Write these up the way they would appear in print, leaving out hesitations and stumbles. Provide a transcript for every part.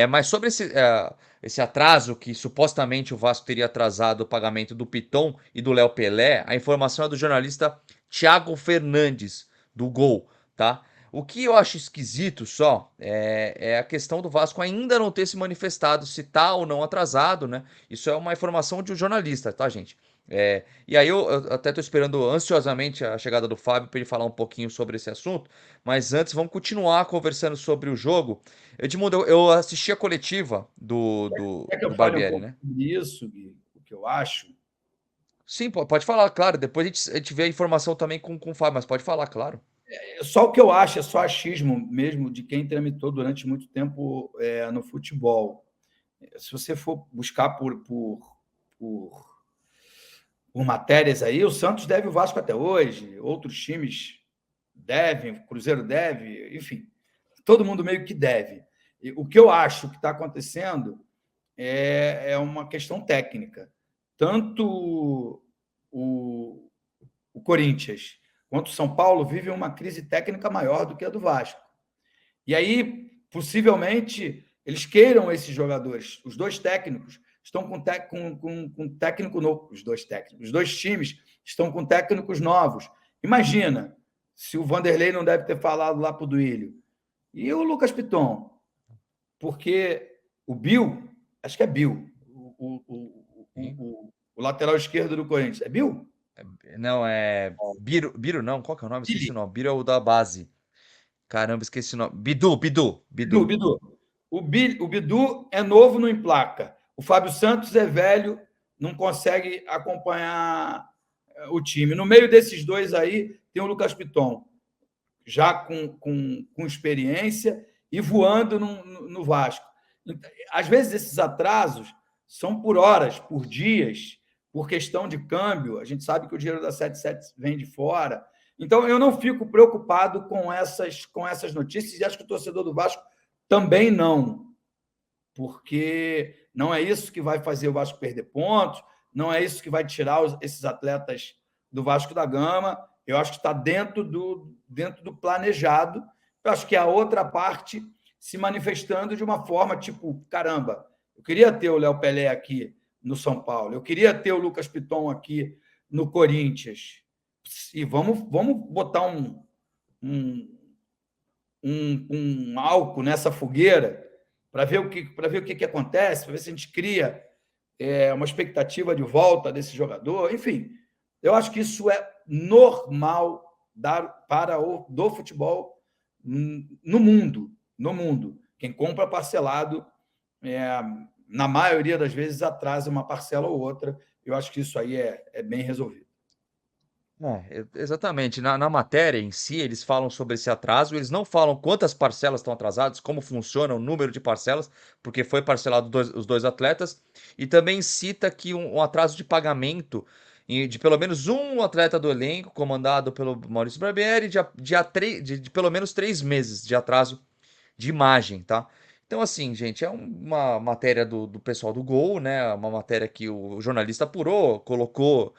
Mas sobre esse atraso que supostamente o Vasco teria atrasado o pagamento do Piton e do Léo Pelé, a informação é do jornalista Thiago Fernandes, do Gol, tá? O que eu acho esquisito só é a questão do Vasco ainda não ter se manifestado se tá ou não atrasado, né? Isso é uma informação de um jornalista, tá, gente? E aí eu até tô esperando ansiosamente a chegada do Fábio para ele falar um pouquinho sobre esse assunto, mas antes vamos continuar conversando sobre o jogo. Edmundo, eu assisti a coletiva do, do, Quer que eu do fale um Barbieri, pouco né? sobre isso, Gui? O que eu acho? Sim, pode falar, claro. Depois a gente vê a informação também com o Fábio, mas pode falar, claro. Só o que eu acho, é só achismo mesmo de quem tramitou durante muito tempo no futebol. Se você for buscar por, por matérias aí, o Santos deve o Vasco até hoje, outros times devem, o Cruzeiro deve, enfim, todo mundo meio que deve. E o que eu acho que está acontecendo é uma questão técnica. Tanto o, o Corinthians quanto o São Paulo vivem uma crise técnica maior do que a do Vasco. E aí, possivelmente, eles queiram esses jogadores. Os dois técnicos estão com técnico novo. Os dois técnicos. Os dois times estão com técnicos novos. Imagina se o Vanderlei não deve ter falado lá para o Duílio. E o Lucas Piton? Porque o Bill, acho que é Bill, Sim. o lateral esquerdo do Corinthians. É Bill? Não, é. Biro não, qual que é o nome? Esqueci Billy. o nome. Biro é o da base. Caramba, esqueci o nome. Bidu. Bidu. O Bidu é novo, não emplaca. O Fábio Santos é velho, não consegue acompanhar o time. No meio desses dois aí, tem o Lucas Piton, já com experiência e voando no Vasco. Às vezes, esses atrasos são por horas, por dias, por questão de câmbio. A gente sabe que o dinheiro da 77 vem de fora. Então, eu não fico preocupado com essas notícias e acho que o torcedor do Vasco também não, porque não é isso que vai fazer o Vasco perder pontos, não é isso que vai tirar esses atletas do Vasco da Gama. Eu acho que está dentro do planejado. Eu acho que é a outra parte se manifestando de uma forma tipo: caramba, eu queria ter o Léo Pelé aqui no São Paulo, eu queria ter o Lucas Piton aqui no Corinthians. E vamos botar um álcool nessa fogueira para ver o que acontece, para ver se a gente cria uma expectativa de volta desse jogador. Enfim, eu acho que isso é normal do futebol no mundo. No mundo. Quem compra parcelado, na maioria das vezes, atrasa uma parcela ou outra. Eu acho que isso aí é bem resolvido. Exatamente. Na matéria em si, eles falam sobre esse atraso, eles não falam quantas parcelas estão atrasadas, como funciona o número de parcelas, porque foi parcelado os dois atletas, e também cita que um atraso de pagamento de pelo menos um atleta do elenco, comandado pelo Maurício Barbieri, de pelo menos 3 meses de atraso de imagem, tá? Então, assim, gente, é uma matéria do pessoal do Gol, né? Uma matéria que o jornalista apurou, colocou,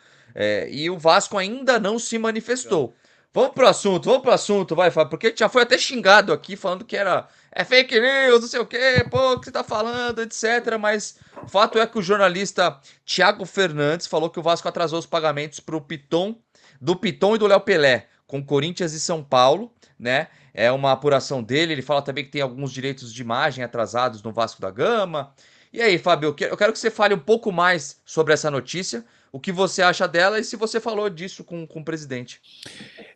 e o Vasco ainda não se manifestou. Vamos pro assunto, vai, Fábio, porque já foi até xingado aqui, falando que é fake news, não sei o quê, pô, o que você tá falando, etc. Mas o fato é que o jornalista Thiago Fernandes falou que o Vasco atrasou os pagamentos do Piton e do Léo Pelé, com Corinthians e São Paulo, né? É uma apuração dele. Ele fala também que tem alguns direitos de imagem atrasados no Vasco da Gama. E aí, Fábio, eu quero que você fale um pouco mais sobre essa notícia, o que você acha dela e se você falou disso com o presidente.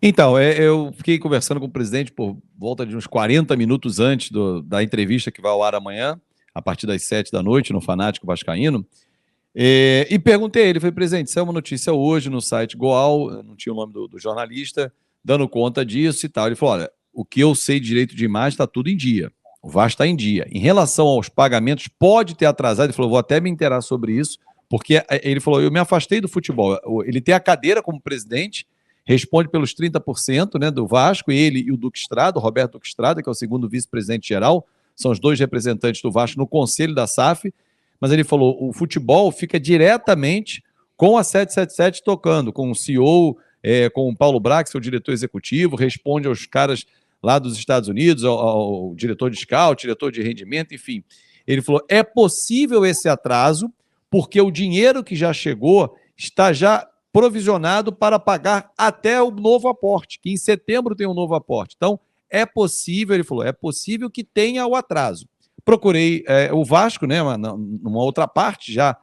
Então, eu fiquei conversando com o presidente por volta de uns 40 minutos antes da entrevista que vai ao ar amanhã, a partir das 7 da noite, no Fanático Vascaíno, e perguntei a ele, falei, presidente, saiu uma notícia hoje no site Goal, não tinha o nome do jornalista, dando conta disso e tal. Ele falou, olha, o que eu sei de direito de imagem está tudo em dia, o Vasco está em dia. Em relação aos pagamentos, pode ter atrasado, ele falou, vou até me inteirar sobre isso, porque ele falou, eu me afastei do futebol, ele tem a cadeira como presidente, responde pelos 30%, né, do Vasco, ele e o Duque Estrada, o Roberto Duque Estrada, que é o segundo vice-presidente geral, são os dois representantes do Vasco no conselho da SAF, mas ele falou, o futebol fica diretamente com a 777 tocando, com o CEO, com o Paulo Brax, o diretor executivo, responde aos caras lá dos Estados Unidos, ao diretor de scout, diretor de rendimento, enfim. Ele falou, é possível esse atraso, porque o dinheiro que já chegou está já provisionado para pagar até o novo aporte, que em setembro tem um novo aporte. Então, é possível, ele falou, é possível que tenha o atraso. Procurei o Vasco, né, numa outra parte, já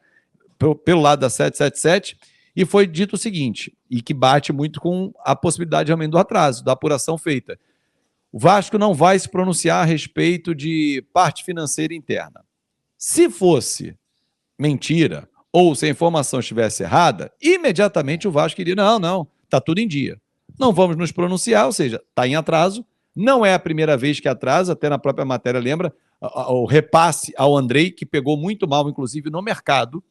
pelo lado da 777, e foi dito o seguinte, e que bate muito com a possibilidade realmente do atraso, da apuração feita. O Vasco não vai se pronunciar a respeito de parte financeira interna. Se fosse mentira, ou se a informação estivesse errada, imediatamente o Vasco iria, não, está tudo em dia. Não vamos nos pronunciar, ou seja, está em atraso, não é a primeira vez que atrasa, até na própria matéria lembra, o repasse ao Andrei, que pegou muito mal, inclusive, no mercado,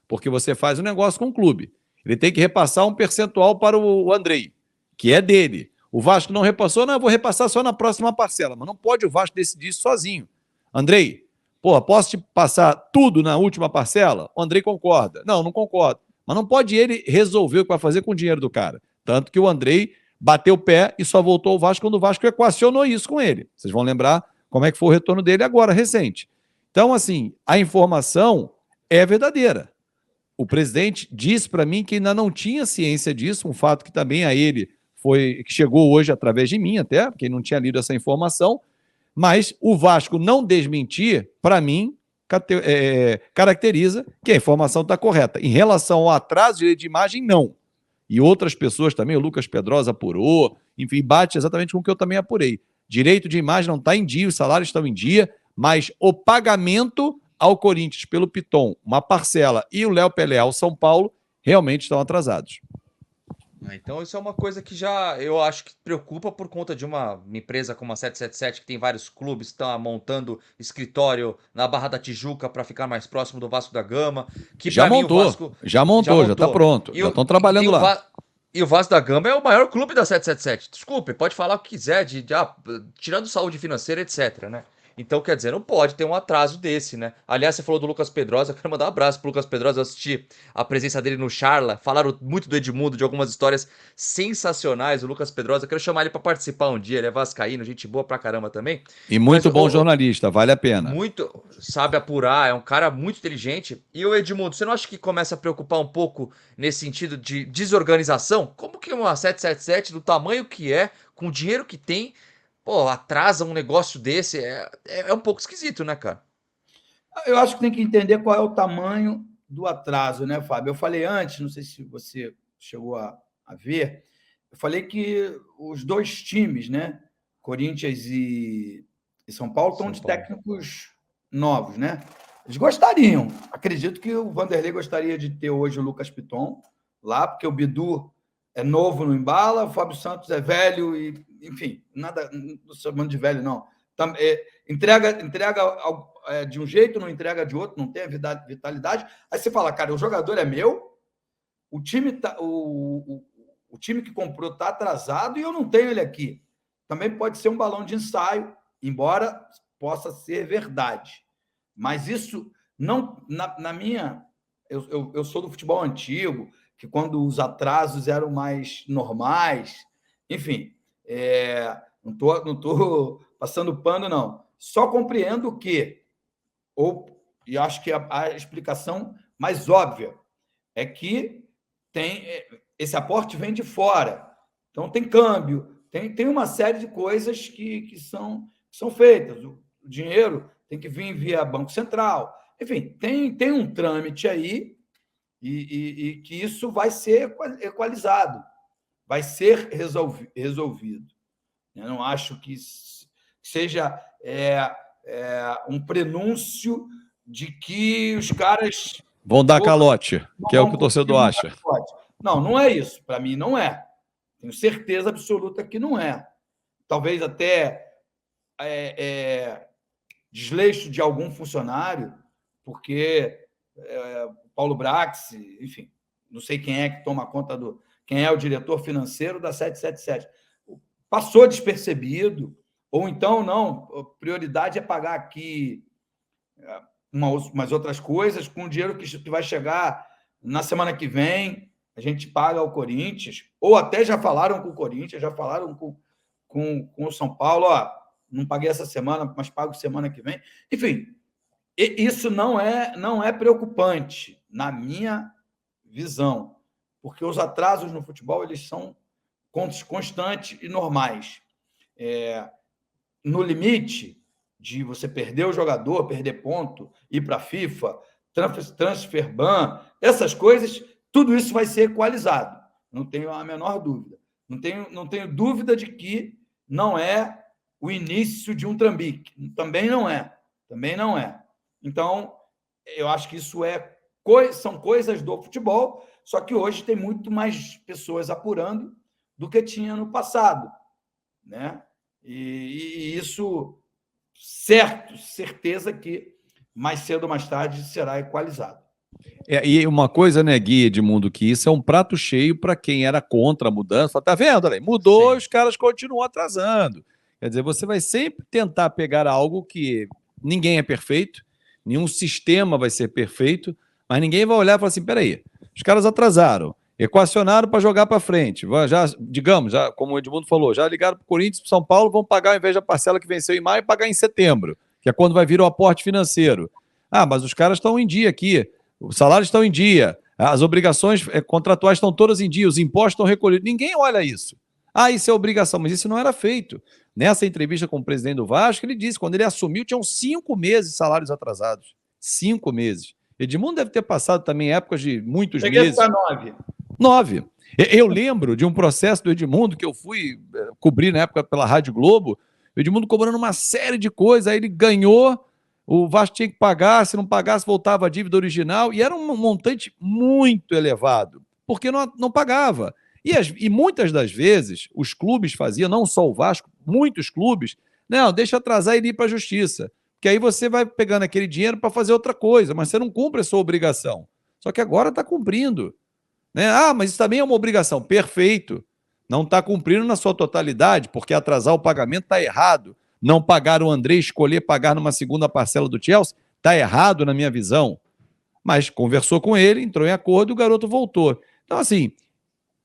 porque você faz um negócio com o clube. Ele tem que repassar um percentual para o Andrei, que é dele. O Vasco não repassou, não, eu vou repassar só na próxima parcela, mas não pode o Vasco decidir isso sozinho. Andrei, porra, posso te passar tudo na última parcela? O Andrei concorda. Não concordo. Mas não pode ele resolver o que vai fazer com o dinheiro do cara. Tanto que o Andrei bateu o pé e só voltou ao Vasco quando o Vasco equacionou isso com ele. Vocês vão lembrar como é que foi o retorno dele agora, recente. Então, assim, a informação é verdadeira. O presidente disse para mim que ainda não tinha ciência disso, um fato que também a ele que chegou hoje através de mim até, porque ele não tinha lido essa informação, mas o Vasco não desmentir, para mim, caracteriza que a informação está correta. Em relação ao atraso de direito de imagem, não. E outras pessoas também, o Lucas Pedrosa apurou, enfim, bate exatamente com o que eu também apurei. Direito de imagem não está em dia, os salários estão em dia, mas o pagamento ao Corinthians pelo Piton, uma parcela, e o Léo Pelé ao São Paulo, realmente estão atrasados. Então isso é uma coisa que já eu acho que preocupa por conta de uma empresa como a 777, que tem vários clubes, está montando escritório na Barra da Tijuca para ficar mais próximo do Vasco da Gama, que Já para mim o montou, Vasco já está pronto, já estão trabalhando lá. E o Vasco da Gama é o maior clube da 777. Desculpe, pode falar o que quiser, tirando saúde financeira, etc, né? Então, quer dizer, não pode ter um atraso desse, né? Aliás, você falou do Lucas Pedrosa, eu quero mandar um abraço pro Lucas Pedrosa, eu assisti a presença dele no Charla, falaram muito do Edmundo, de algumas histórias sensacionais, o Lucas Pedrosa, eu quero chamar ele para participar um dia, ele é vascaíno, gente boa pra caramba também. E muito bom jornalista, vale a pena. Muito, sabe apurar, é um cara muito inteligente. E o Edmundo, você não acha que começa a preocupar um pouco nesse sentido de desorganização? Como que uma 777, do tamanho que é, com o dinheiro que tem, pô, atrasa um negócio desse? É um pouco esquisito, né, cara? Eu acho que tem que entender qual é o tamanho do atraso, né, Fábio? Eu falei antes, não sei se você chegou a ver, eu falei que os dois times, né, Corinthians e São Paulo, estão de técnicos novos, né? Eles gostariam. Acredito que o Vanderlei gostaria de ter hoje o Lucas Piton lá, porque o Bidu é novo no embala, o Fábio Santos é velho e, enfim, nada, não chamando de velho, não. Entrega de um jeito, não entrega de outro, não tem a vitalidade. Aí você fala, cara, o jogador é meu, o time que comprou está atrasado e eu não tenho ele aqui. Também pode ser um balão de ensaio, embora possa ser verdade. Mas isso não, na minha... Eu sou do futebol antigo, que quando os atrasos eram mais normais, enfim, não estou passando pano, não. Só compreendo que, e acho que a explicação mais óbvia é que esse aporte vem de fora. Então, tem câmbio, tem uma série de coisas que são feitas. O dinheiro tem que vir via Banco Central. Enfim, tem um trâmite aí e que isso vai ser equalizado, vai ser resolvido. Eu não acho que seja um prenúncio de que os caras vão dar calote, que é o que o torcedor acha. Não é isso. Para mim, não é. Tenho certeza absoluta que não é. Talvez até desleixo de algum funcionário, porque Paulo Brax, enfim, não sei quem é que toma conta quem é o diretor financeiro da 777. Passou despercebido, ou então, não, a prioridade é pagar aqui umas outras coisas com o dinheiro que vai chegar na semana que vem, a gente paga ao Corinthians, ou até já falaram com o Corinthians, já falaram com o São Paulo, ó, não paguei essa semana, mas pago semana que vem. Enfim, isso não é preocupante, na minha visão, porque os atrasos no futebol eles são constantes e normais. No limite de você perder o jogador, perder ponto, ir para a FIFA, transfer ban, essas coisas, tudo isso vai ser equalizado. Não tenho a menor dúvida. Não tenho dúvida de que não é o início de um trambique. Também não é. Então, eu acho que isso são coisas do futebol, só que hoje tem muito mais pessoas apurando do que tinha no passado, né? E isso, certeza que mais cedo ou mais tarde será equalizado. E uma coisa, né, Gui, Edmundo, que isso é um prato cheio para quem era contra a mudança. Fala, tá vendo, Ale? Mudou, os caras continuam atrasando. Quer dizer, você vai sempre tentar pegar algo que ninguém é perfeito, nenhum sistema vai ser perfeito, mas ninguém vai olhar e falar assim, peraí, os caras atrasaram, equacionaram para jogar para frente, digamos, como o Edmundo falou, já ligaram para o Corinthians e para São Paulo, vão pagar ao invés da parcela que venceu em maio, pagar em setembro, que é quando vai vir o aporte financeiro. Ah, mas os caras estão em dia aqui, os salários estão em dia, as obrigações contratuais estão todas em dia, os impostos estão recolhidos. Ninguém olha isso. Ah, isso é obrigação, mas isso não era feito. Nessa entrevista com o presidente do Vasco, ele disse que quando ele assumiu, tinham 5 meses de salários atrasados. 5 meses. Edmundo deve ter passado também épocas de muitos meses. Cheguei a 9. 9. Eu lembro de um processo do Edmundo que eu fui cobrir na época pela Rádio Globo, o Edmundo cobrando uma série de coisas, aí ele ganhou, o Vasco tinha que pagar, se não pagasse voltava a dívida original, e era um montante muito elevado, porque não pagava. E muitas das vezes os clubes faziam, não só o Vasco, muitos clubes, não, deixa atrasar e ir para a justiça, porque aí você vai pegando aquele dinheiro para fazer outra coisa, mas você não cumpre a sua obrigação. Só que agora está cumprindo. Né? Ah, mas isso também é uma obrigação. Perfeito. Não está cumprindo na sua totalidade, porque atrasar o pagamento está errado. Não pagar o André, escolher pagar numa segunda parcela do Chelsea, está errado na minha visão. Mas conversou com ele, entrou em acordo e o garoto voltou. Então, assim,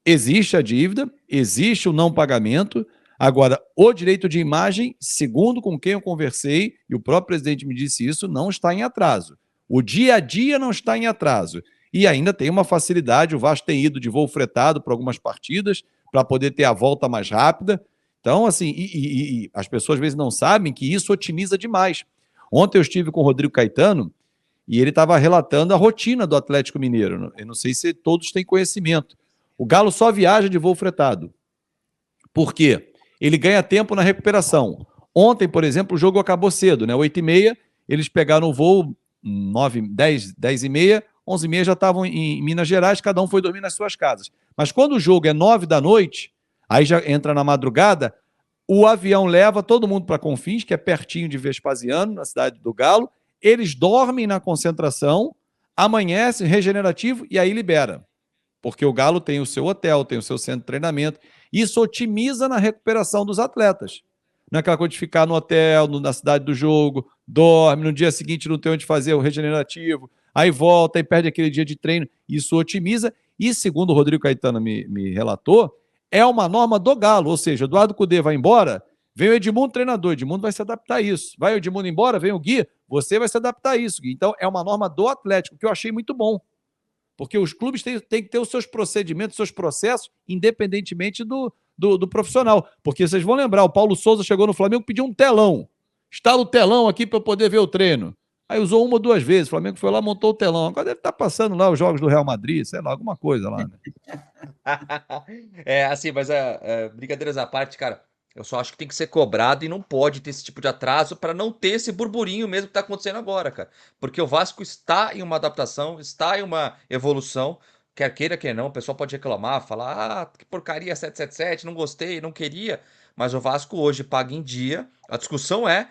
existe a dívida, existe o não pagamento. Agora, o direito de imagem, segundo com quem eu conversei, e o próprio presidente me disse isso, não está em atraso. O dia a dia não está em atraso. E ainda tem uma facilidade, o Vasco tem ido de voo fretado para algumas partidas, para poder ter a volta mais rápida. Então, assim, e as pessoas às vezes não sabem que isso otimiza demais. Ontem eu estive com o Rodrigo Caetano e ele estava relatando a rotina do Atlético Mineiro. Eu não sei se todos têm conhecimento. O Galo só viaja de voo fretado. Por quê? Ele ganha tempo na recuperação. Ontem, por exemplo, o jogo acabou cedo, né? 8h30, eles pegaram o voo 10h30, 11h30 já estavam em Minas Gerais, cada um foi dormir nas suas casas. Mas quando o jogo é 9 da noite, aí já entra na madrugada, o avião leva todo mundo para Confins, que é pertinho de Vespasiano, na cidade do Galo, eles dormem na concentração, amanhece, regenerativo, e aí libera. Porque o Galo tem o seu hotel, tem o seu centro de treinamento, isso otimiza na recuperação dos atletas. Não é aquela coisa de ficar no hotel, na cidade do jogo, dorme, no dia seguinte não tem onde fazer o regenerativo, aí volta e perde aquele dia de treino. Isso otimiza e, segundo o Rodrigo Caetano me relatou, é uma norma do Galo, ou seja, Eduardo Cudê vai embora, vem o Edmundo treinador, Edmundo vai se adaptar a isso. Vai o Edmundo embora, vem o Gui, você vai se adaptar a isso, Gui. Então é uma norma do Atlético, que eu achei muito bom. Porque os clubes têm que ter os seus procedimentos, os seus processos, independentemente do profissional. Porque vocês vão lembrar, o Paulo Souza chegou no Flamengo e pediu um telão. Instala o telão aqui para eu poder ver o treino. Aí usou 1 ou 2 vezes, o Flamengo foi lá, montou o telão. Agora deve estar passando lá os jogos do Real Madrid, sei lá, alguma coisa lá. Né? Assim, mas brincadeiras à parte, cara, eu só acho que tem que ser cobrado e não pode ter esse tipo de atraso para não ter esse burburinho mesmo que está acontecendo agora, cara. Porque o Vasco está em uma adaptação, está em uma evolução, quer queira, quer não, o pessoal pode reclamar, falar, que porcaria 777, não gostei, não queria, mas o Vasco hoje paga em dia, a discussão é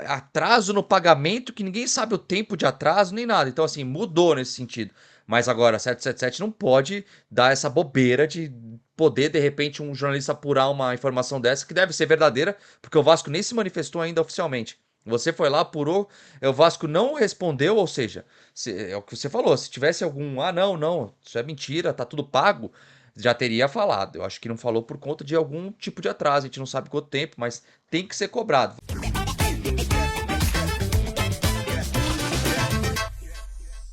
atraso no pagamento, que ninguém sabe o tempo de atraso, nem nada, então assim, mudou nesse sentido. Mas agora, 777 não pode dar essa bobeira de poder, de repente, um jornalista apurar uma informação dessa, que deve ser verdadeira, porque o Vasco nem se manifestou ainda oficialmente. Você foi lá, apurou, o Vasco não respondeu, ou seja, é o que você falou, se tivesse algum, não, isso é mentira, tá tudo pago, já teria falado. Eu acho que não falou por conta de algum tipo de atraso, a gente não sabe quanto tempo, mas tem que ser cobrado.